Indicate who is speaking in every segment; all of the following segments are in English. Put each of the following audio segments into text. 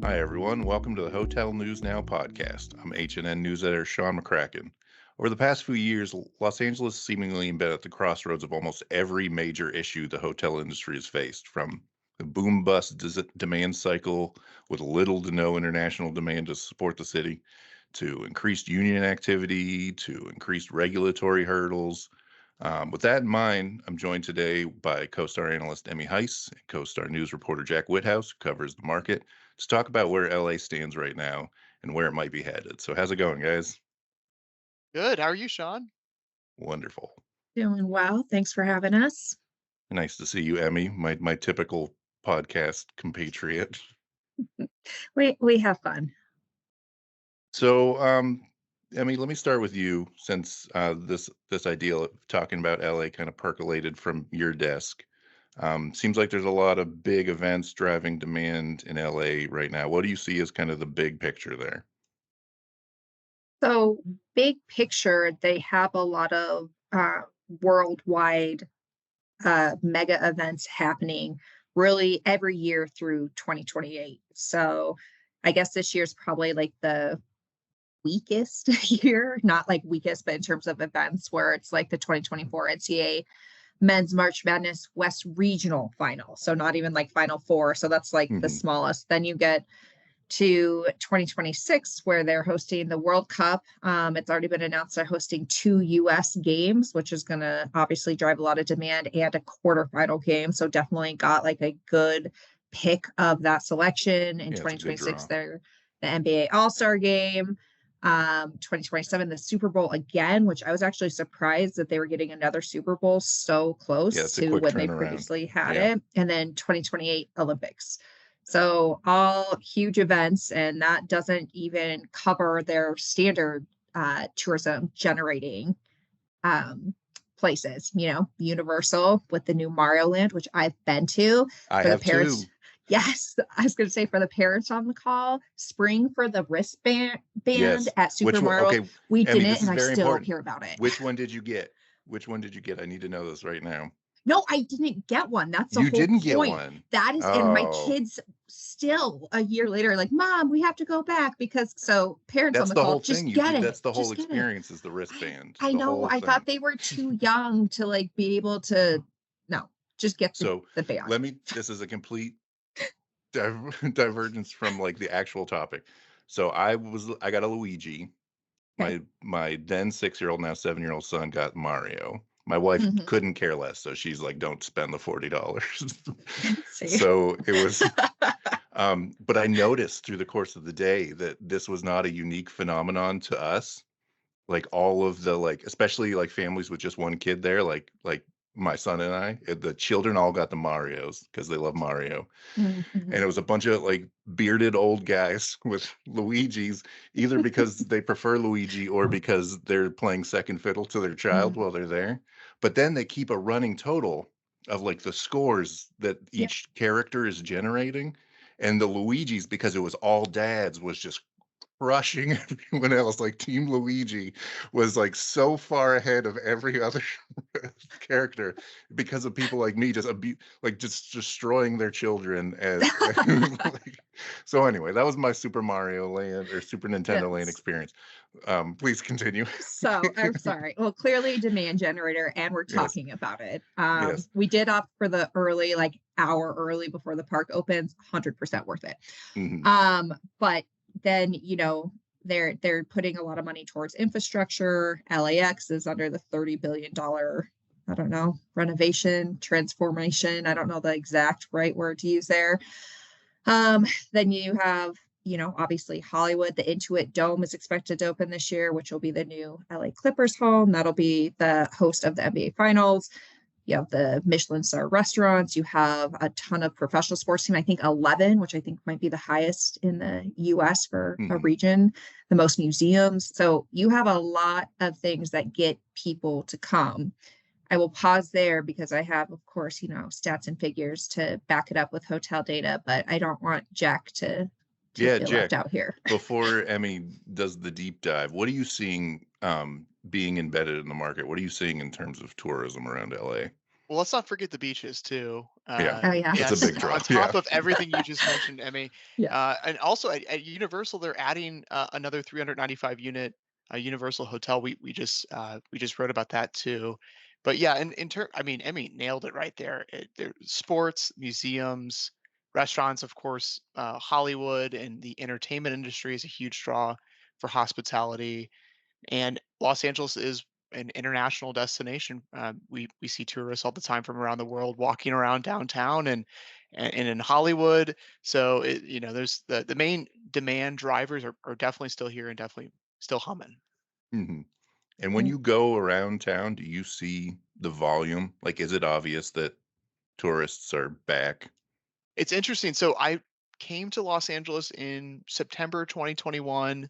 Speaker 1: Hi, everyone. Welcome to the Hotel News Now podcast. I'm H&N News editor Sean McCracken. Over the past few years, Los Angeles seemingly been at the crossroads of almost every major issue the hotel industry has faced, from the boom-bust demand cycle with little to no international demand to support the city, to increased union activity, to increased regulatory hurdles. With that in mind, I'm joined today by CoStar analyst Emmy Hise and CoStar News reporter Jack Witthaus, who covers the market, to talk about where LA stands right now and where it might be headed. So, how's it going, guys?
Speaker 2: Good. How are you, Sean?
Speaker 1: Wonderful.
Speaker 3: Doing well. Thanks for having us.
Speaker 1: Nice to see you, Emmy, my typical podcast compatriot.
Speaker 3: We have fun.
Speaker 1: So, Emmy, let me start with you, since this idea of talking about LA kind of percolated from your desk. Seems like there's a lot of big events driving demand in LA right now. What do you see as kind of the big picture there?
Speaker 3: So, big picture, they have a lot of worldwide mega events happening really every year through 2028. So, I guess this year's probably like the weakest year, not like weakest, but in terms of events, where it's like the 2024 NCAA Men's March Madness West Regional Final. So, not even like Final Four. So, that's like the
Speaker 1: Hmm.
Speaker 3: smallest. Then you get to 2026, where they're hosting the World Cup. It's already been announced they're hosting two US games, which is going to obviously drive a lot of demand, and a quarterfinal game. So definitely got like a good pick of that selection. In
Speaker 1: Yeah, it's a good
Speaker 3: 2026,
Speaker 1: draw.
Speaker 3: they're the NBA All-Star game. 2027, the Super Bowl again, which I was actually surprised that they were getting another Super Bowl so
Speaker 1: Yeah,
Speaker 3: close
Speaker 1: it's a
Speaker 3: to
Speaker 1: quick
Speaker 3: when they
Speaker 1: turnaround.
Speaker 3: previously had
Speaker 1: Yeah.
Speaker 3: it. And then 2028 Olympics. So all huge events, and that doesn't even cover their standard tourism generating um, places. Universal with the new Mario Land, which I've been to.
Speaker 1: I
Speaker 3: For the
Speaker 1: have
Speaker 3: parents,
Speaker 1: two.
Speaker 3: yes, I was going to say, for the parents on the call, spring for the wristband band
Speaker 1: Yes.
Speaker 3: at
Speaker 1: Which
Speaker 3: Super
Speaker 1: one?
Speaker 3: Mario.
Speaker 1: Okay,
Speaker 3: We
Speaker 1: Emmy,
Speaker 3: didn't,
Speaker 1: this is
Speaker 3: and I
Speaker 1: very
Speaker 3: still
Speaker 1: important.
Speaker 3: hear about it.
Speaker 1: Which one did you get? Which one did you get? I need to know this right now.
Speaker 3: No, I didn't get one. That's the
Speaker 1: You
Speaker 3: whole
Speaker 1: didn't get
Speaker 3: point.
Speaker 1: one.
Speaker 3: That is, and my
Speaker 1: Oh,
Speaker 3: kids still a year later are like, Mom, we have to go back, because so parents on
Speaker 1: that's
Speaker 3: the
Speaker 1: the
Speaker 3: call,
Speaker 1: whole thing.
Speaker 3: just get
Speaker 1: That's
Speaker 3: it.
Speaker 1: the whole
Speaker 3: Just get it.
Speaker 1: experience is the
Speaker 3: I
Speaker 1: wristband.
Speaker 3: I
Speaker 1: The
Speaker 3: know.
Speaker 1: whole
Speaker 3: I thought
Speaker 1: thing.
Speaker 3: they were too young to like be able to. No, just get
Speaker 1: So
Speaker 3: the band.
Speaker 1: this is a complete divergence from like the actual topic. So I got a Luigi.
Speaker 3: Okay.
Speaker 1: My then 6-year-old, now 7-year-old son got Mario. My wife
Speaker 3: Hmm.
Speaker 1: couldn't care less, so she's like, "Don't spend the $40."
Speaker 3: See.
Speaker 1: So it was, but I noticed through the course of the day that this was not a unique phenomenon to us. Like all of the like, especially like families with just one kid there, like my son and the children all got the Marios because they love Mario.
Speaker 3: Mhm.
Speaker 1: And it was a bunch of like bearded old guys with Luigis, either because they prefer Luigi or because they're playing second fiddle to their child
Speaker 3: Mhm.
Speaker 1: while they're there. But then they keep a running total of like the scores that
Speaker 3: Yeah.
Speaker 1: each character is generating. And the Luigi's, because it was all dads, was just crushing everyone else. Like Team Luigi was like so far ahead of every other character because of people like me just like just destroying their children at like, so anyway, that was my Super Mario Land or Super Nintendo Land
Speaker 3: Yes.
Speaker 1: experience. Please continue.
Speaker 3: So I'm sorry. Well, clearly demand generator, and we're
Speaker 1: Yes,
Speaker 3: talking about it.
Speaker 1: yes.
Speaker 3: We did opt for the early, like hour early before the park opens. 100% worth it.
Speaker 1: Hmm.
Speaker 3: But then they're putting a lot of money towards infrastructure. LAX is under the $30 billion, I don't know, renovation, transformation. I don't know the exact right word to use there. Then you have, obviously Hollywood. The Intuit Dome is expected to open this year, which will be the new LA Clippers home. That'll be the host of the NBA Finals. You have the Michelin star restaurants. You have a ton of professional sports team. I think 11, which I think might be the highest in the US for a
Speaker 1: Hmm.
Speaker 3: region, the most museums. So you have a lot of things that get people to come. I will pause there because I have, of course, stats and figures to back it up with hotel data, but I don't want Jack to
Speaker 1: Yeah,
Speaker 3: feel left
Speaker 1: Jack,
Speaker 3: out here.
Speaker 1: before Emmy does the deep dive, what are you seeing being embedded in the market? What are you seeing in terms of tourism around LA?
Speaker 2: Well, let's not forget the beaches too.
Speaker 1: Yeah,
Speaker 3: Oh yeah.
Speaker 1: that's a
Speaker 2: Yes,
Speaker 1: big
Speaker 2: on
Speaker 1: draw. Yeah.
Speaker 2: top of everything you just mentioned, Emmy,
Speaker 3: Yeah.
Speaker 2: and also at Universal, they're adding another 395 unit Universal hotel. We just wrote about that too. But yeah, I mean, Emmy nailed it right there. There sports, museums, restaurants, of course, Hollywood and the entertainment industry is a huge draw for hospitality, and Los Angeles is an international destination. We see tourists all the time from around the world walking around downtown and in Hollywood. So there's the main demand drivers are definitely still here and definitely still humming.
Speaker 1: hmm And when you go around town, do you see the volume? Like, is it obvious that tourists are back?
Speaker 2: It's interesting. So I came to Los Angeles in September 2021,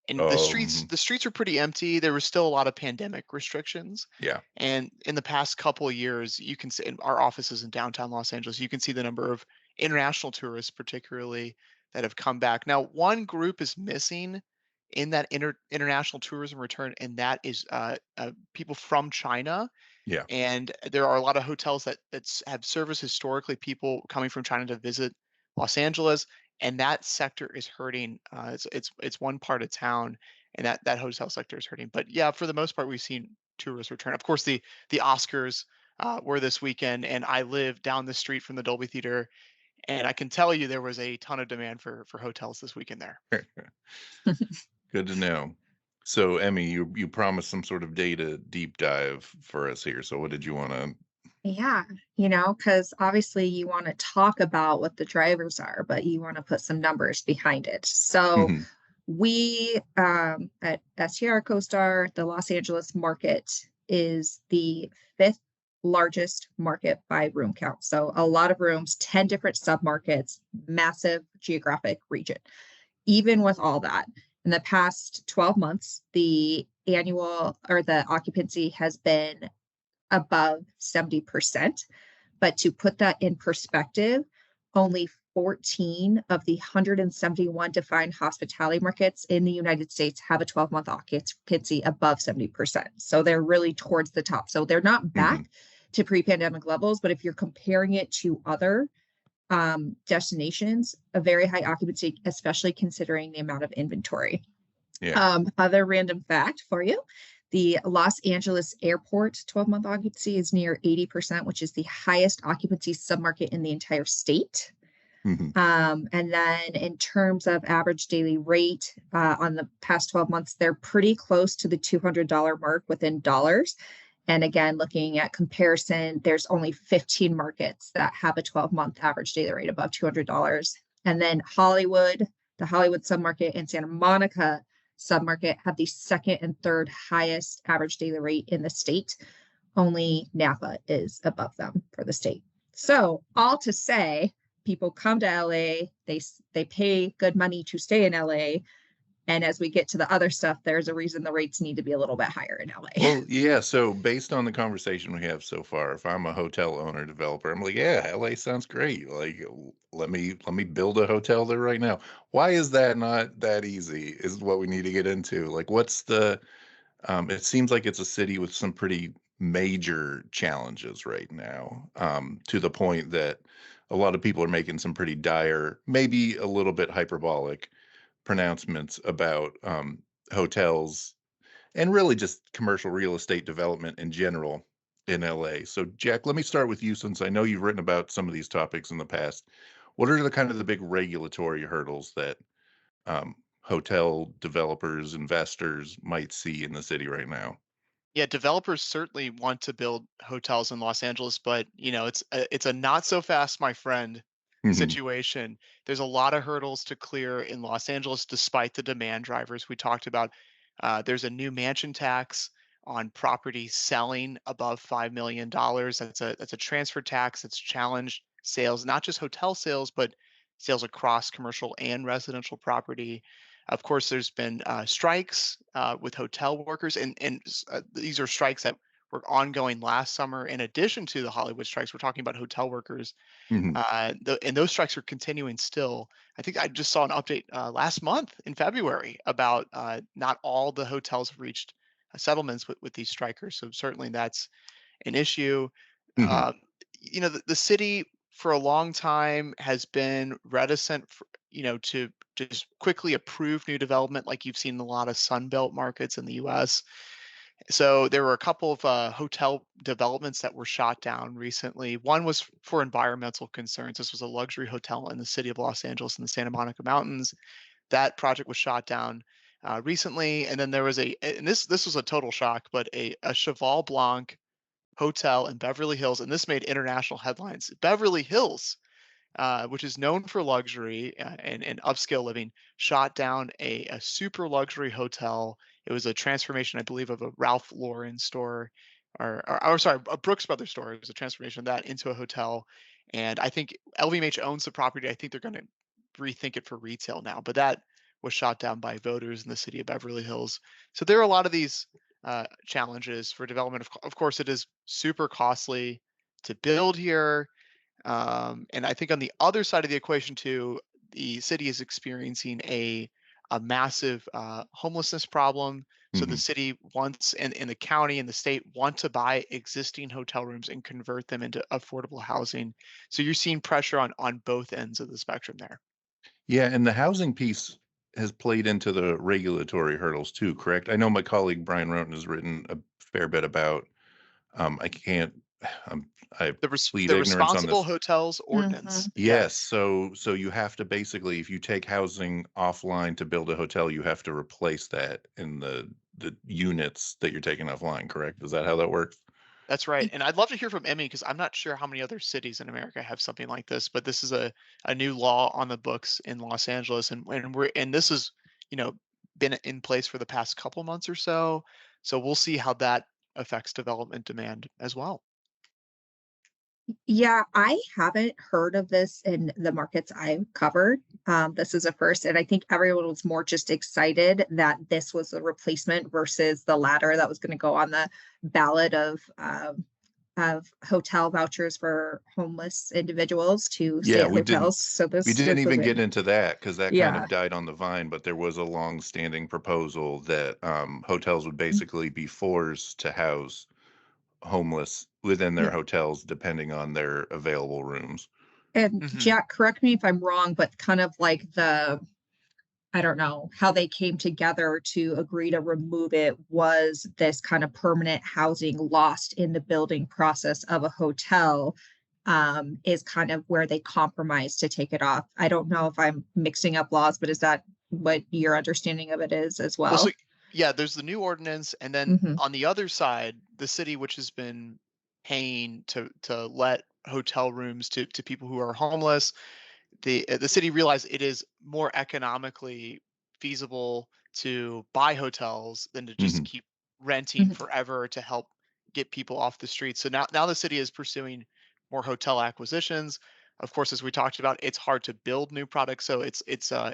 Speaker 2: and
Speaker 1: Um,
Speaker 2: the streets were pretty empty. There was still a lot of pandemic restrictions.
Speaker 1: yeah.
Speaker 2: And in the past couple of years, you can see in our offices in downtown Los Angeles, you can see the number of international tourists, particularly, that have come back. Now, one group is missing in that international tourism return, and that is people from China.
Speaker 1: Yeah.
Speaker 2: And there are a lot of hotels that have serviced historically people coming from China to visit Los Angeles, and that sector is hurting. It's one part of town, and that hotel sector is hurting. But yeah, for the most part, we've seen tourists return. Of course, the Oscars were this weekend, and I live down the street from the Dolby Theater, and I can tell you there was a ton of demand for hotels this weekend there.
Speaker 1: Good to know. So, Emmy, you promised some sort of data deep dive for us here. So, what did you want to?
Speaker 3: Yeah, because obviously you want to talk about what the drivers are, but you want to put some numbers behind it. So
Speaker 1: Mhm.
Speaker 3: we at STR CoStar, the Los Angeles market is the fifth largest market by room count. So a lot of rooms, 10 different submarkets, massive geographic region. Even with all that, in the past 12 months, the annual or the occupancy has been above 70%. But to put that in perspective, only 14 of the 171 defined hospitality markets in the United States have a 12-month occupancy above 70%. So they're really towards the top. So they're not
Speaker 1: Mhm.
Speaker 3: back to pre-pandemic levels, but if you're comparing it to other destinations, a very high occupancy, especially considering the amount of inventory.
Speaker 1: Yeah.
Speaker 3: Other random fact for you, the Los Angeles airport 12-month occupancy is near 80%, which is the highest occupancy submarket in the entire state.
Speaker 1: Mhm.
Speaker 3: And then in terms of average daily rate on the past 12 months, they're pretty close to the $200 mark within dollars. And again, looking at comparison, there's only 15 markets that have a 12-month average daily rate above $200. And then Hollywood, the Hollywood submarket and Santa Monica submarket have the second and third highest average daily rate in the state. Only Napa is above them for the state. So all to say, people come to LA, they pay good money to stay in LA, and as we get to the other stuff, there's a reason the rates need to be a little bit higher in LA.
Speaker 1: Well, yeah. So, based on the conversation we have so far, if I'm a hotel owner developer, I'm like, yeah, LA sounds great. Like, let me build a hotel there right now. Why is that not that easy? Is what we need to get into. Like, what's the? It seems like it's a city with some pretty major challenges right now. To the point that a lot of people are making some pretty dire, maybe a little bit hyperbolic pronouncements about hotels and really just commercial real estate development in general in LA. So, Jack, let me start with you since I know you've written about some of these topics in the past. What are the kind of the big regulatory hurdles that hotel developers, investors might see in the city right now?
Speaker 2: Yeah, developers certainly want to build hotels in Los Angeles, but it's a not so fast, my friend
Speaker 1: hmm
Speaker 2: situation. There's a lot of hurdles to clear in Los Angeles, despite the demand drivers we talked about. There's a new mansion tax on property selling above $5 million. That's a transfer tax that's challenged sales, not just hotel sales, but sales across commercial and residential property. Of course, there's been strikes with hotel workers, and these are strikes that were ongoing last summer. In addition to the Hollywood strikes, we're talking about hotel workers,
Speaker 1: hmm
Speaker 2: and those strikes are continuing still. I think I just saw an update last month in February about not all the hotels have reached settlements with these strikers. So certainly that's an issue.
Speaker 1: Hmm.
Speaker 2: The city for a long time has been reticent, to just quickly approve new development, like you've seen in a lot of Sunbelt markets in the U.S. So there were a couple of hotel developments that were shot down recently. One was for environmental concerns. This was a luxury hotel in the city of Los Angeles in the Santa Monica Mountains. That project was shot down recently, and then there was and this was a total shock, but a Cheval Blanc hotel in Beverly Hills, and this made international headlines. Beverly Hills, which is known for luxury and upscale living, shot down a super luxury hotel. It was a transformation, I believe, of a Ralph Lauren store, or sorry, a Brooks Brothers store. It was a transformation of that into a hotel. And I think LVMH owns the property. I think they're going to rethink it for retail now. But that was shot down by voters in the city of Beverly Hills. So there are a lot of these challenges for development. Of course, it is super costly to build here, and I think on the other side of the equation too, the city is experiencing a massive homelessness problem. So the
Speaker 1: Hmm.
Speaker 2: city wants, and the county and the state want to buy existing hotel rooms and convert them into affordable housing. So you're seeing pressure on both ends of the spectrum there.
Speaker 1: Yeah, and the housing piece has played into the regulatory hurdles too, correct? I know my colleague Brian Roten has written a fair bit about. I can't. I plead
Speaker 2: The
Speaker 1: ignorance on
Speaker 2: responsible
Speaker 1: this.
Speaker 2: hotels
Speaker 3: Hmm.
Speaker 2: ordinance.
Speaker 1: Yes,
Speaker 2: Yes,
Speaker 1: so you have to basically, if you take housing offline to build a hotel, you have to replace that in the units that you're taking offline, correct? Is that how that works?
Speaker 2: that's right. And I'd love to hear from Emmy because I'm not sure how many other cities in America have something like this, but this is a new law on the books in Los Angeles, and this is, you know, been in place for the past couple months or so. So we'll see how that affects development demand as well.
Speaker 3: Yeah, I haven't heard of this in the markets I've covered. This is a first, and I think everyone was more just excited that this was a replacement versus the latter that was going to go on the ballot of hotel vouchers for homeless individuals to stay
Speaker 1: Yeah,
Speaker 3: at hotels. So
Speaker 1: we
Speaker 3: this
Speaker 1: didn't
Speaker 3: this was
Speaker 1: even get
Speaker 3: in.
Speaker 1: into that because that kind
Speaker 3: Yeah.
Speaker 1: of died on the vine, but there was a long-standing proposal that hotels would basically be forced to house homeless within their
Speaker 3: Yeah.
Speaker 1: hotels depending on their available rooms.
Speaker 3: And
Speaker 2: Hmm.
Speaker 3: Jack, correct me if I'm wrong, but kind of like I don't know how they came together to agree to remove it was this kind of permanent housing lost in the building process of a hotel, is kind of where they compromised to take it off. I don't know if I'm mixing up laws, but is that what your understanding of it is as
Speaker 2: Well, so
Speaker 3: well?
Speaker 2: yeah, there's the new ordinance, and then
Speaker 3: Hmm.
Speaker 2: on the other side, the city, which has been paying to let hotel rooms to people who are homeless, the city realized it is more economically feasible to buy hotels than to just
Speaker 1: Hmm.
Speaker 2: keep renting
Speaker 3: Hmm.
Speaker 2: forever to help get people off the streets. So now the city is pursuing more hotel acquisitions. Of course, as we talked about, it's hard to build new products, so it's
Speaker 3: Hmm.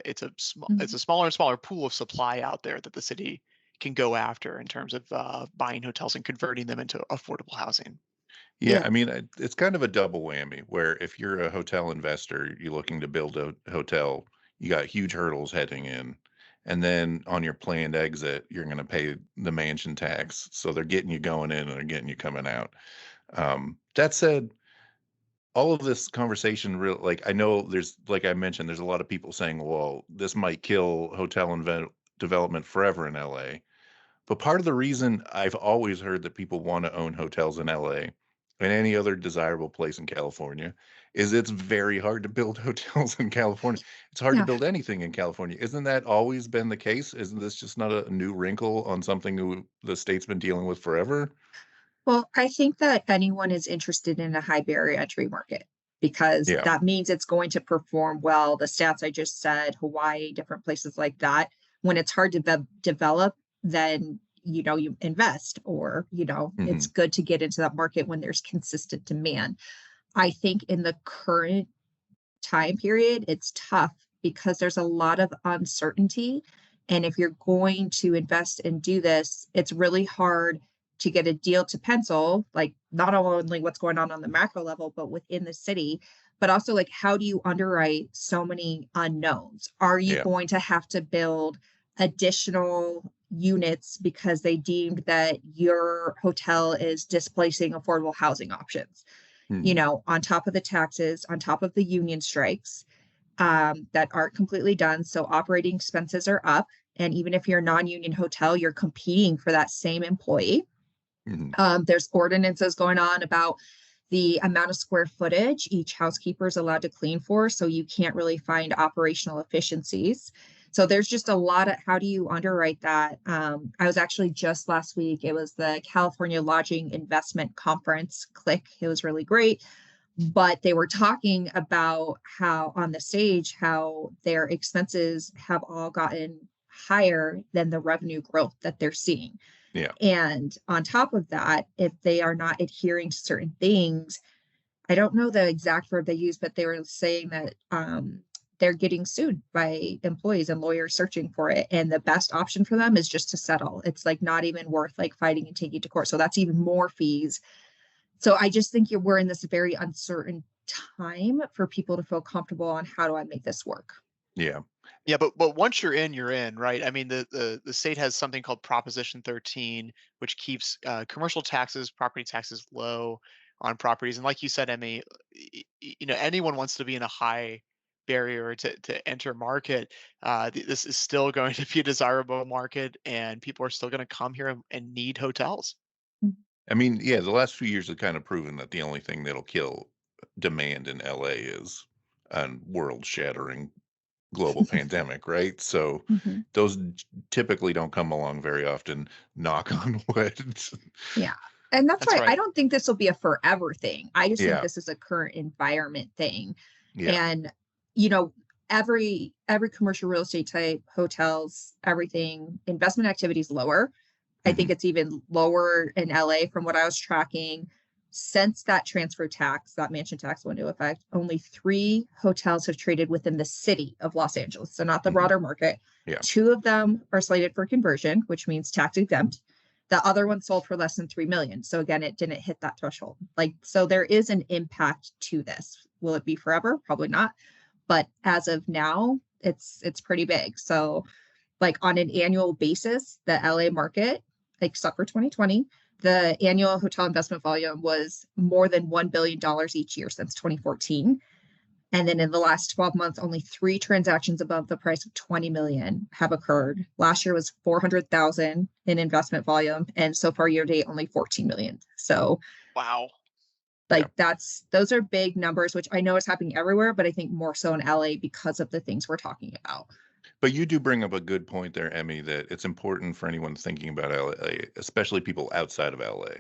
Speaker 2: a smaller and smaller pool of supply out there that the city can go after in terms of buying hotels and converting them into affordable housing.
Speaker 1: Yeah,
Speaker 3: Yeah.
Speaker 1: I mean, it's kind of a double whammy where if you're a hotel investor, you're looking to build a hotel, you got huge hurdles heading in. And then on your planned exit, you're going to pay the mansion tax. So they're getting you going in and they're getting you coming out. That said, all of this conversation, real like I know there's like I mentioned, there's a lot of people saying, well, this might kill hotel development forever in LA. But part of the reason I've always heard that people wanna own hotels in LA and any other desirable place in California is it's very hard to build hotels in California. It's hard to
Speaker 3: Yeah.
Speaker 1: build anything in California. Isn't that always been the case? Isn't this just not a new wrinkle on something the state's been dealing with forever?
Speaker 3: Well, I think that anyone is interested in a high barrier entry market because
Speaker 1: Yeah.
Speaker 3: that means it's going to perform well. The stats I just said, Hawaii, different places like that, when it's hard to develop, then you invest, or it's
Speaker 1: Mhm.
Speaker 3: good to get into that market when there's consistent demand. I think in the current time period, it's tough because there's a lot of uncertainty. And if you're going to invest and do this, it's really hard to get a deal to pencil, like not only what's going on the macro level, but within the city, but also like how do you underwrite so many unknowns? Are you
Speaker 1: Yeah.
Speaker 3: going to have to build additional units because they deemed that your hotel is displacing affordable housing options. You
Speaker 1: Mhm.
Speaker 3: know, on top of the taxes, on top of the union strikes that aren't completely done. So operating expenses are up. And even if you're a non union hotel, you're competing for that same employee.
Speaker 1: Mhm.
Speaker 3: There's ordinances going on about the amount of square footage each housekeeper is allowed to clean for. So you can't really find operational efficiencies. So there's just a lot of how do you underwrite that? I was actually just last week, it was the California Lodging Investment Conference, CLIC. It was really great. But they were talking about how on the stage, how their expenses have all gotten higher than the revenue growth that they're seeing.
Speaker 1: Yeah.
Speaker 3: And on top of that, if they are not adhering to certain things, I don't know the exact verb they use, but they were saying that they're getting sued by employees and lawyers searching for it. And the best option for them is just to settle. It's like not even worth like fighting and taking to court. So that's even more fees. So I just think we're in this very uncertain time for people to feel comfortable on how do I make this work.
Speaker 1: Yeah.
Speaker 2: Yeah, but once you're in, right? I mean, the state has something called Proposition 13, which keeps commercial taxes, property taxes low on properties. And like you said, Emmy, anyone wants to be in a high barrier to enter market. This is still going to be a desirable market, and people are still going to come here and need hotels.
Speaker 1: I mean, yeah, the last few years have kind of proven that the only thing that'll kill demand in LA is a world-shattering global pandemic, right? So
Speaker 3: Mhm.
Speaker 1: those typically don't come along very often, knock on wood.
Speaker 3: Yeah. And that's
Speaker 2: That's
Speaker 3: why I
Speaker 2: right.
Speaker 3: don't think this will be a forever thing. I just think
Speaker 1: Yeah,
Speaker 3: this is a current environment thing.
Speaker 1: yeah.
Speaker 3: And, you know, every commercial real estate type, hotels, everything, investment activity is lower. I think
Speaker 1: Mhm.
Speaker 3: it's even lower in LA from what I was tracking. Since that transfer tax, that mansion tax went into effect, only three hotels have traded within the city of Los Angeles. So not the
Speaker 1: Mhm.
Speaker 3: broader market.
Speaker 1: Yeah.
Speaker 3: Two of them are slated for conversion, which means tax exempt. The other one sold for less than 3 million. So again, it didn't hit that threshold. Like, so there is an impact to this. Will it be forever? Probably not. But as of now, it's pretty big. So like on an annual basis, the LA market, except for 2020, the annual hotel investment volume was more than $1 billion each year since 2014. And then in the last 12 months, only three transactions above the price of 20 million have occurred. Last year was 400,000 in investment volume. And so far year to date, only 14 million. So
Speaker 2: Wow.
Speaker 1: Yeah.
Speaker 3: like those are big numbers, which I know is happening everywhere, but I think more so in LA because of the things we're talking about.
Speaker 1: But you do bring up a good point there, Emmy, that it's important for anyone thinking about LA, especially people outside of LA,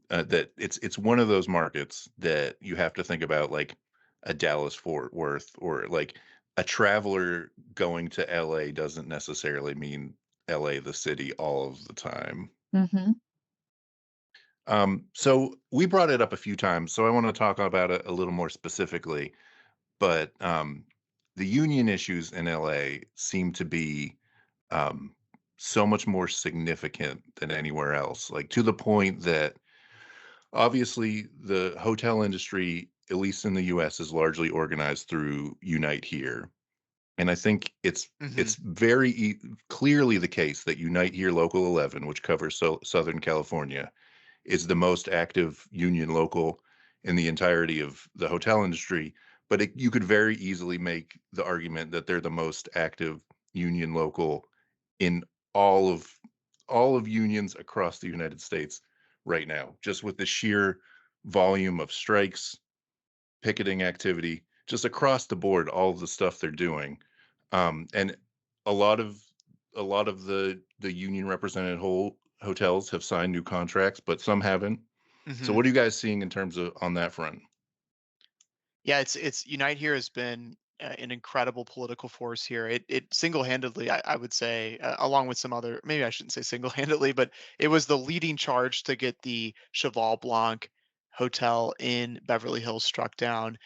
Speaker 1: that it's one of those markets that you have to think about like a Dallas Fort Worth or like a traveler going to LA doesn't necessarily mean LA the city all of the time.
Speaker 3: Mm-hmm.
Speaker 1: So we brought it up a few times, so I want to talk about it a little more specifically. But the union issues in LA seem to be um, so much more significant than anywhere else. Like to the point that obviously the hotel industry, at least in the US, is largely organized through Unite Here. And I think
Speaker 2: Hmm.
Speaker 1: it's very clearly the case that Unite Here Local 11, which covers Southern California, is the most active union local in the entirety of the hotel industry. But you could very easily make the argument that they're the most active union local in all of all of unions across the United States right now, just with the sheer volume of strikes, picketing activity, just across the board, all of the stuff they're doing. And a lot of the union represented hotels have signed new contracts, but some haven't. So
Speaker 2: Hmm.
Speaker 1: what are you guys seeing in terms of on that front?
Speaker 2: Yeah, it's Unite here has been an incredible political force here. It single-handedly, I would say, along with some other, maybe I shouldn't say single-handedly, but it was the leading charge to get the Cheval Blanc hotel in Beverly Hills struck down.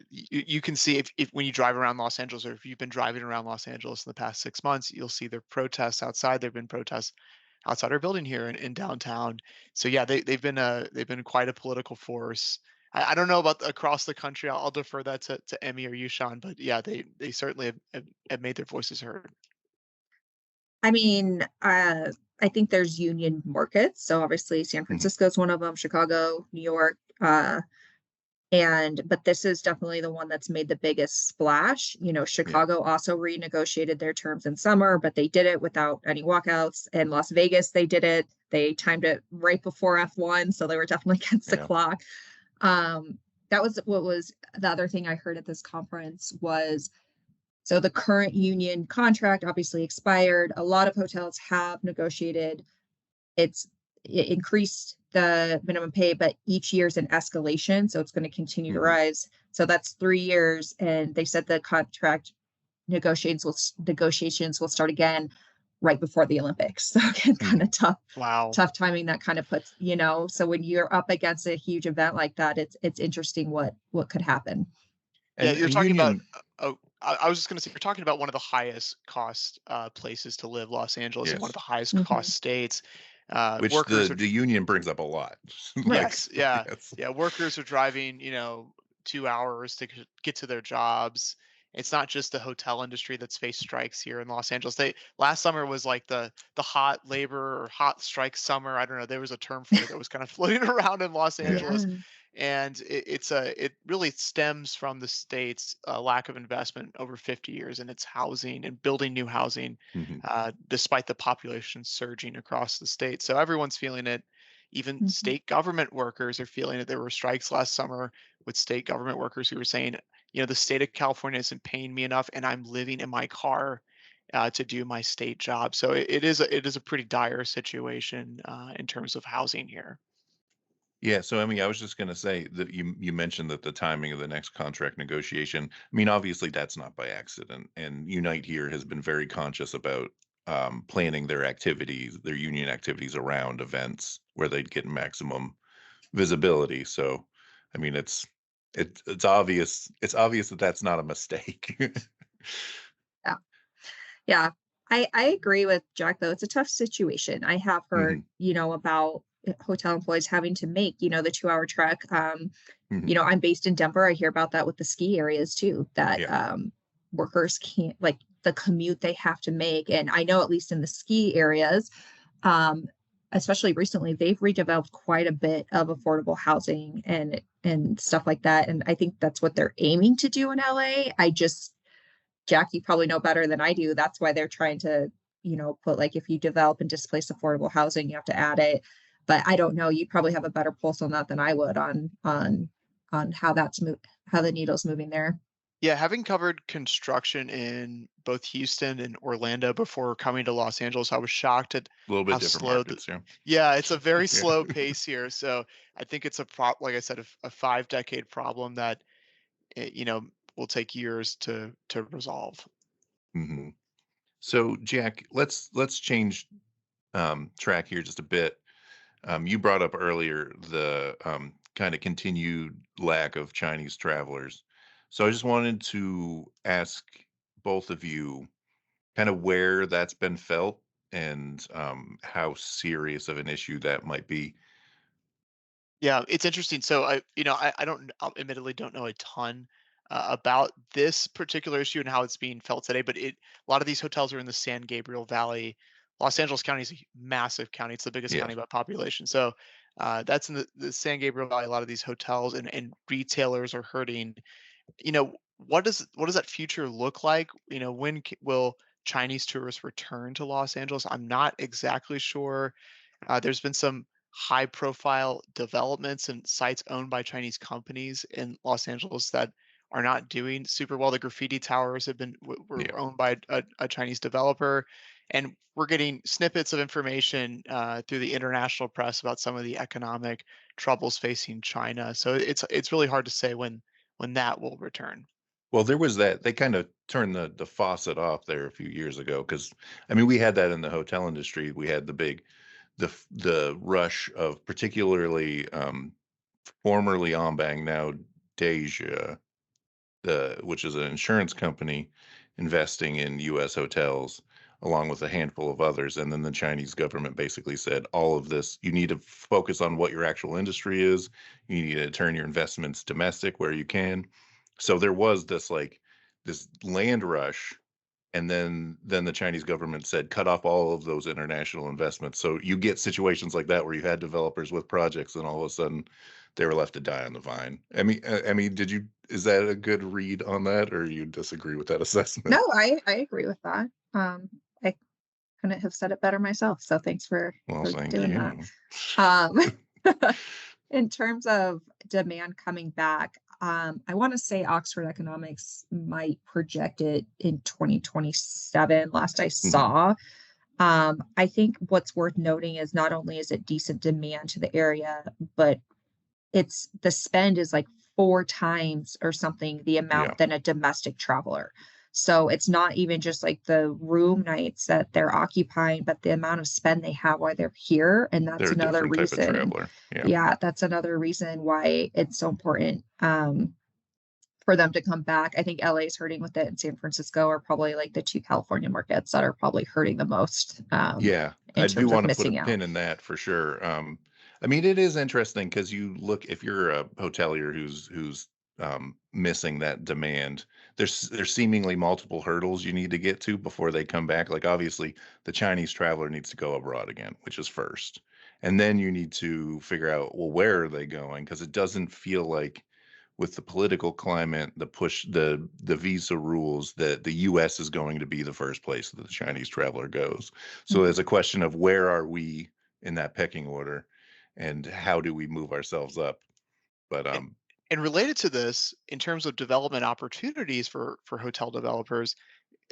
Speaker 2: You can see if when you drive around Los Angeles, or if you've been driving around Los Angeles in the past 6 months, you'll see their protests outside. There've been protests outside our building here in downtown. So yeah, they've been quite a political force. I don't know about across the country. I'll defer that to Emmy or you, Sean. But yeah, they certainly have made their voices heard.
Speaker 3: I mean, I think there's union markets. So obviously San
Speaker 1: Mhm.
Speaker 3: Francisco is one of them, Chicago, New York, but this is definitely the one that's made the biggest splash.
Speaker 1: Yeah.
Speaker 3: Chicago also renegotiated their terms in summer, but they did it without any walkouts. In Las Vegas, they did it. They timed it right before F1, so they were definitely against the
Speaker 1: Yeah.
Speaker 3: clock. Um, that was what was the other thing I heard at this conference was so the current union contract obviously expired. A lot of hotels have negotiated it's it increased the minimum pay, but each year is an escalation, so it's going to continue to
Speaker 1: Mhm.
Speaker 3: rise. So that's 3 years, and they said the contract negotiations will start again right before the Olympics. So again, kind
Speaker 1: Mhm.
Speaker 3: of tough,
Speaker 2: Wow.
Speaker 3: tough timing. That kind of puts So when you're up against a huge event like that, it's interesting what could happen.
Speaker 2: Yeah,
Speaker 1: And
Speaker 2: you're
Speaker 1: and
Speaker 2: talking about.
Speaker 1: union
Speaker 2: Oh, I was just going to say you're talking about one of the highest cost places to live, Los Angeles, and one of
Speaker 1: yes,
Speaker 2: the highest
Speaker 3: Hmm.
Speaker 2: cost states.
Speaker 1: which
Speaker 2: Workers are.
Speaker 1: the union brings up a lot. Like,
Speaker 3: Right.
Speaker 2: Yes, yeah,
Speaker 1: yes.
Speaker 2: yeah. Workers are driving, 2 hours to get to their jobs. It's not just the hotel industry that's faced strikes here in Los Angeles. They last summer was like the hot labor or hot strike summer. I don't know. There was a term for it that was kind of floating around in Los
Speaker 1: Yeah.
Speaker 2: Angeles,
Speaker 3: Yeah.
Speaker 2: and it really stems from the state's lack of investment over 50 years in its housing and building new housing,
Speaker 1: Mhm.
Speaker 2: despite the population surging across the state. So everyone's feeling it. Even
Speaker 3: Mhm.
Speaker 2: state government workers are feeling it. There were strikes last summer with state government workers who were saying, the state of California isn't paying me enough, and I'm living in my car to do my state job. So it is a pretty dire situation in terms of housing here.
Speaker 1: Yeah, so I mean, I was just gonna say that you mentioned that the timing of the next contract negotiation. I mean, obviously that's not by accident, and Unite here has been very conscious about planning their activities, their union activities around events where they'd get maximum visibility. So, I mean, it's obvious that that's not a mistake.
Speaker 3: Yeah. Yeah. I agree with Jack though. It's a tough situation. I have heard,
Speaker 1: Hmm.
Speaker 3: about hotel employees having to make, the 2-hour trek.
Speaker 1: Hmm.
Speaker 3: I'm based in Denver. I hear about that with the ski areas too, that
Speaker 1: Yeah,
Speaker 3: workers can't like the commute they have to make. And I know at least in the ski areas, um, especially recently, they've redeveloped quite a bit of affordable housing and stuff like that. And I think that's what they're aiming to do in LA. Jack, you probably know better than I do. That's why they're trying to, put like if you develop and displace affordable housing, you have to add it. But I don't know. You probably have a better pulse on that than I would on how the needle's moving there.
Speaker 2: Yeah, having covered construction in both Houston and Orlando before coming to Los Angeles, I was shocked at
Speaker 1: a little
Speaker 2: how
Speaker 1: bit different
Speaker 2: slow
Speaker 1: markets. Yeah,
Speaker 2: yeah, it's a very
Speaker 1: yeah.
Speaker 2: slow pace here. So I think it's like I said, a 5-decade problem that it, will take years to resolve.
Speaker 1: Hmm. So, Jack, let's change track here just a bit. You brought up earlier the kind of continued lack of Chinese travelers. So I just wanted to ask both of you kind of where that's been felt and how serious of an issue that might be.
Speaker 2: Yeah, it's interesting. So I don't, admittedly don't know a ton about this particular issue and how it's being felt today, but a lot of these hotels are in the San Gabriel Valley. Los Angeles County is a massive county. It's the biggest county
Speaker 1: Yes.
Speaker 2: by population. So that's in the San Gabriel Valley. A lot of these hotels and retailers are hurting. What does that future look like? When will Chinese tourists return to Los Angeles? I'm not exactly sure. There's been some high profile developments and sites owned by Chinese companies in Los Angeles that are not doing super well. The graffiti towers were
Speaker 1: Yeah.
Speaker 2: owned by a Chinese developer, and we're getting snippets of information through the international press about some of the economic troubles facing China. So it's really hard to say when that will return.
Speaker 1: Well, there was that they kind of turned the faucet off there a few years ago because I mean we had that in the hotel industry. We had the rush of particularly formerly Ombang, now Deja, which is an insurance company investing in U.S. hotels, along with a handful of others. And then the Chinese government basically said, all of this, you need to focus on what your actual industry is. You need to turn your investments domestic where you can. So there was this land rush and then the Chinese government said cut off all of those international investments. So you get situations like that where you had developers with projects, and all of a sudden they were left to die on the vine. I mean, is that a good read on that, or you disagree with that assessment?
Speaker 3: No, I agree with that. I couldn't have said it better myself. So thanks
Speaker 1: Well,
Speaker 3: for
Speaker 1: thank
Speaker 3: doing that.
Speaker 1: you.
Speaker 3: Um, in terms of demand coming back, I want to say Oxford Economics might project it in 2027, last I
Speaker 1: Mhm.
Speaker 3: saw. I think what's worth noting is not only is it decent demand to the area, but it's the spend is like 4 times or something the
Speaker 1: Yeah,
Speaker 3: amount than a domestic traveler. So it's not even just like the room nights that they're occupying, but the amount of spend they have while they're here. And that's
Speaker 1: they're a
Speaker 3: another
Speaker 1: different type of
Speaker 3: reason.
Speaker 1: traveler. Yeah,
Speaker 3: Yeah, that's another reason why it's so important for them to come back. I think LA is hurting with it, and San Francisco are probably like the two California markets that are probably hurting the most
Speaker 1: yeah.
Speaker 3: in
Speaker 1: I do
Speaker 3: terms of
Speaker 1: want to put a
Speaker 3: missing out.
Speaker 1: pin in that for sure. I mean, it is interesting because you look, if you're a hotelier who's missing that demand, there's seemingly multiple hurdles you need to get to before they come back. Like obviously, the Chinese traveler needs to go abroad again, which is first, and then you need to figure out, well, where are they going? Because it doesn't feel like with the political climate, the push, the visa rules, that the U.S. is going to be the first place that the Chinese traveler goes. So
Speaker 3: Mhm.
Speaker 1: there's a question of where are we in that pecking order, and how do we move ourselves up? But
Speaker 2: A- And related to this, in terms of development opportunities for hotel developers,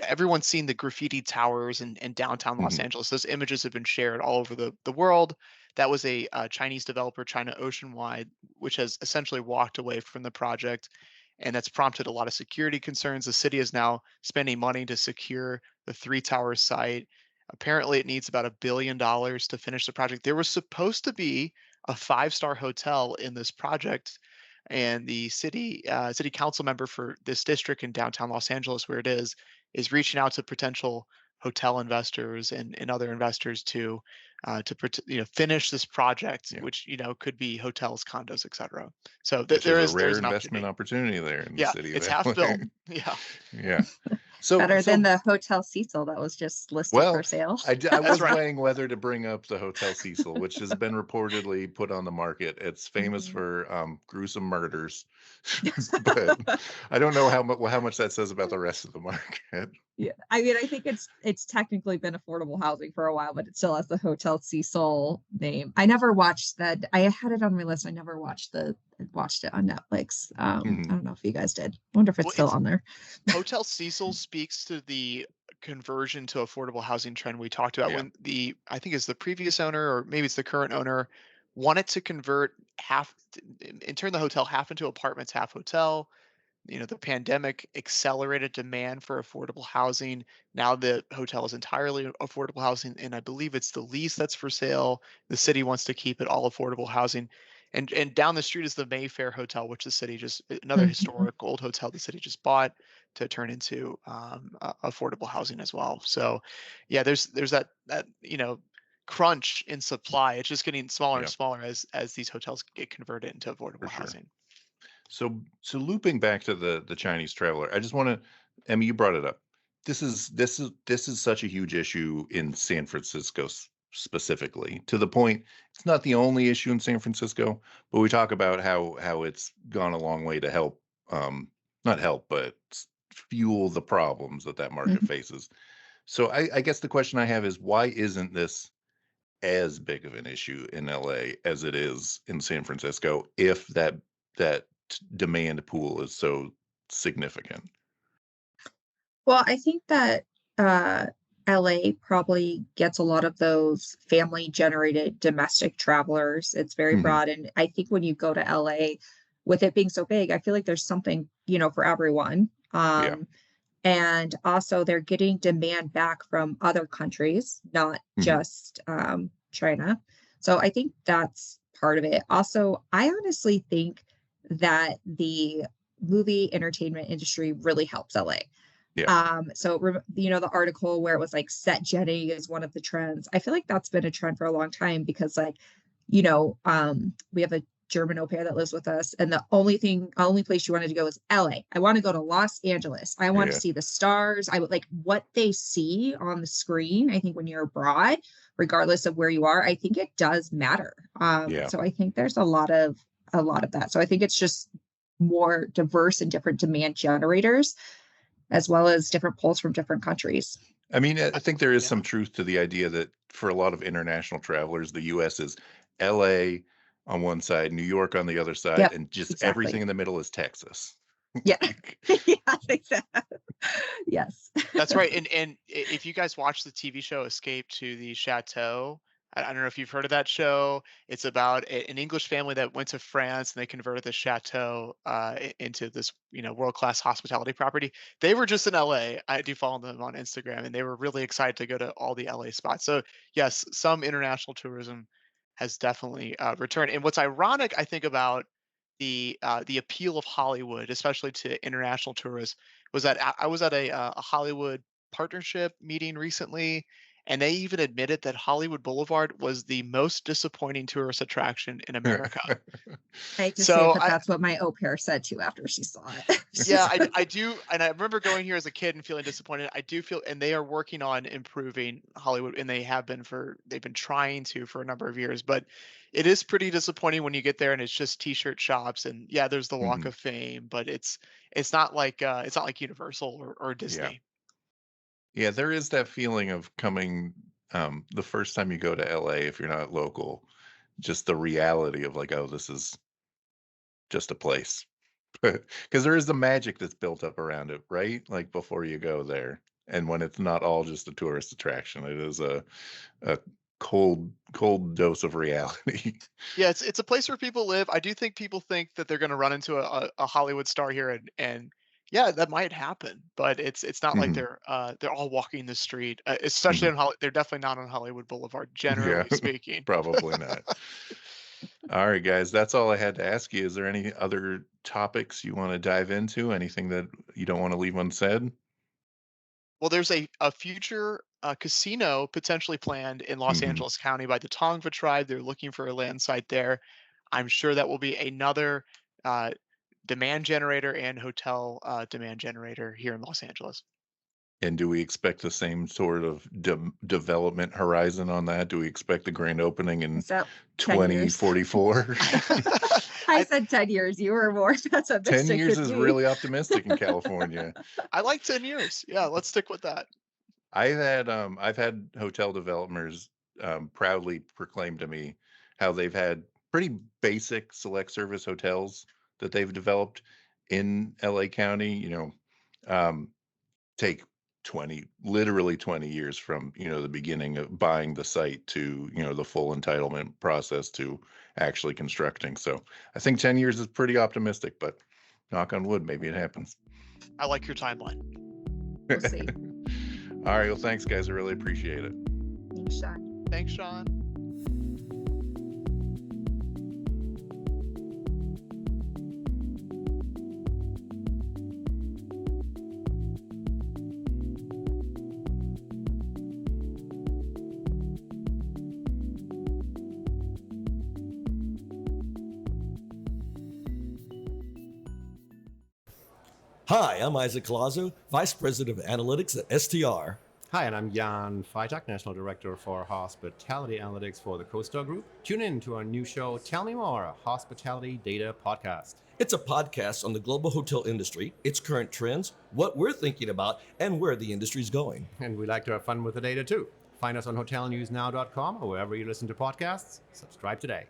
Speaker 2: everyone's seen the graffiti towers in downtown Los
Speaker 1: mhm,
Speaker 2: Angeles. Those images have been shared all over the world. That was a Chinese developer, China Oceanwide, which has essentially walked away from the project. And that's prompted a lot of security concerns. The city is now spending money to secure the three tower site. Apparently, it needs about $1 billion to finish the project. There was supposed to be a five-star hotel in this project, and the city council member for this district in downtown Los Angeles, where it is reaching out to potential hotel investors and other investors to finish this project,
Speaker 1: yeah,
Speaker 2: which could be hotels, condos, etc. So
Speaker 1: which is a
Speaker 2: there's
Speaker 1: rare
Speaker 2: an
Speaker 1: investment
Speaker 2: opportunity.
Speaker 1: opportunity there in the
Speaker 2: Yeah,
Speaker 1: city of
Speaker 2: it's half built.
Speaker 1: LA.
Speaker 2: Yeah,
Speaker 1: Yeah. So
Speaker 3: Better than
Speaker 1: so
Speaker 3: the Hotel Cecil that was just listed for
Speaker 1: Well,
Speaker 3: sale.
Speaker 1: I
Speaker 2: that's
Speaker 1: was
Speaker 2: right.
Speaker 1: weighing whether to bring up the Hotel Cecil, which has been reportedly put on the market. It's famous
Speaker 3: Mhm.
Speaker 1: for gruesome murders, but I don't know how much that says about the rest of the market.
Speaker 3: Yeah, I mean, I think it's technically been affordable housing for a while, but it still has the Hotel Cecil name. I never watched that. I had it on my list. I never watched it on Netflix. I
Speaker 1: Mhm.
Speaker 3: don't know if you guys did. I wonder if it's
Speaker 2: Well,
Speaker 3: still
Speaker 2: it's
Speaker 3: on there.
Speaker 2: Hotel Cecil speaks to the conversion to affordable housing trend we talked about
Speaker 1: Yeah.
Speaker 2: when I think it's the previous owner or maybe it's the current owner wanted to convert and turn the hotel half into apartments, half hotel. The pandemic accelerated demand for affordable housing. Now the hotel is entirely affordable housing, and I believe it's the lease that's for sale. The city wants to keep it all affordable housing. And down the street is the Mayfair Hotel, which the city just another
Speaker 3: Mhm.
Speaker 2: historic old hotel the city just bought to turn into affordable housing as well. So, yeah, there's that crunch in supply. It's just getting smaller and
Speaker 1: Yeah,
Speaker 2: smaller as these hotels get converted into
Speaker 1: for
Speaker 2: affordable
Speaker 1: sure.
Speaker 2: housing.
Speaker 1: So looping back to the Chinese traveler, I just want to, Emmy, you brought it up. This is such a huge issue in San Francisco specifically, to the point it's not the only issue in San Francisco, but we talk about how it's gone a long way to help, not help, but fuel the problems that market
Speaker 3: Mhm.
Speaker 1: faces. So I guess the question I have is, why isn't this as big of an issue in LA as it is in San Francisco, if that demand pool is so significant?
Speaker 3: Well, I think that uh, LA probably gets a lot of those family generated domestic travelers. It's very
Speaker 1: Mhm.
Speaker 3: broad. And I think when you go to LA, with it being so big, I feel like there's something, for everyone.
Speaker 1: Yeah.
Speaker 3: And also, they're getting demand back from other countries, not
Speaker 1: Mhm.
Speaker 3: just China. So I think that's part of it. Also, I honestly think that the movie entertainment industry really helps LA.
Speaker 1: Yeah.
Speaker 3: The article where it was like set jetting is one of the trends. I feel like that's been a trend for a long time because, like, we have a German au pair that lives with us, and the only place she wanted to go was LA. I want to go to Los Angeles. I want to see the stars. I would like what they see on the screen. I think when you're abroad, regardless of where you are, I think it does matter. So I think there's a lot of that. So I think it's just more diverse and different demand generators, as well as different polls from different countries.
Speaker 1: I mean, I think there is some truth to the idea that for a lot of international travelers, the U.S. is LA on one side, New York on the other side, and just everything in the middle is Texas.
Speaker 3: Yeah. Yeah, exactly. Yes.
Speaker 2: That's right. And if you guys watch the TV show Escape to the Chateau, I don't know if you've heard of that show. It's about an English family that went to France and they converted the chateau into this, world-class hospitality property. They were just in LA. I do follow them on Instagram, and they were really excited to go to all the LA spots. So yes, some international tourism has definitely returned. And what's ironic, I think, about the appeal of Hollywood, especially to international tourists, was that I was at a Hollywood partnership meeting recently, and they even admitted that Hollywood Boulevard was the most disappointing tourist attraction in America.
Speaker 3: I hate to say it, but that's what my au pair said too after she saw it.
Speaker 2: Yeah, I do. And I remember going here as a kid and feeling disappointed. I do feel, and they are working on improving Hollywood, and they've been trying to for a number of years, but it is pretty disappointing when you get there and it's just t-shirt shops, and yeah, there's the Walk of Fame, but it's not like Universal or Disney.
Speaker 1: Yeah, there is that feeling of coming the first time you go to LA, if you're not local, just the reality of like, oh, this is just a place. Because there is the magic that's built up around it, right? Like before you go there. And when it's not all just a tourist attraction, it is a cold dose of reality.
Speaker 2: Yeah, it's a place where people live. I do think people think that they're going to run into a Hollywood star here, and yeah, that might happen, but it's not like they're all walking the street, especially on they're definitely not on Hollywood Boulevard, generally speaking.
Speaker 1: Probably not. All right, guys, that's all I had to ask you. Is there any other topics you want to dive into? Anything that you don't want to leave unsaid?
Speaker 2: Well, there's a future casino potentially planned in Los Angeles County by the Tongva tribe. They're looking for a land site there. I'm sure that will be another demand generator and hotel demand generator here in Los Angeles.
Speaker 1: And do we expect the same sort of development horizon on that? Do we expect the grand opening in 2044?
Speaker 3: I said 10 years. You were more pessimistic.
Speaker 1: 10 years is really optimistic in California.
Speaker 2: I like 10 years. Yeah, let's stick with that.
Speaker 1: I've had hotel developers proudly proclaim to me how they've had pretty basic select service hotels that they've developed in LA County, take literally 20 years from, the beginning of buying the site to, the full entitlement process to actually constructing. So I think 10 years is pretty optimistic, but knock on wood, maybe it happens.
Speaker 2: I like your timeline.
Speaker 3: We'll see.
Speaker 1: All right. Well, thanks, guys. I really appreciate it.
Speaker 3: Thanks, Sean.
Speaker 2: Thanks, Sean.
Speaker 4: Hi, I'm Isaac Colazo, Vice President of Analytics at STR.
Speaker 5: Hi, and I'm Jan Freitag, National Director for Hospitality Analytics for the CoStar Group. Tune in to our new show, Tell Me More, a hospitality data podcast.
Speaker 4: It's a podcast on the global hotel industry, its current trends, what we're thinking about, and where the industry's going.
Speaker 5: And we like to have fun with the data too. Find us on hotelnewsnow.com or wherever you listen to podcasts. Subscribe today.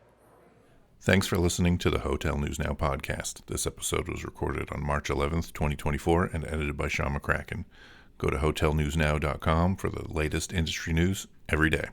Speaker 1: Thanks for listening to the Hotel News Now podcast. This episode was recorded on March 11th, 2024 and edited by Sean McCracken. Go to hotelnewsnow.com for the latest industry news every day.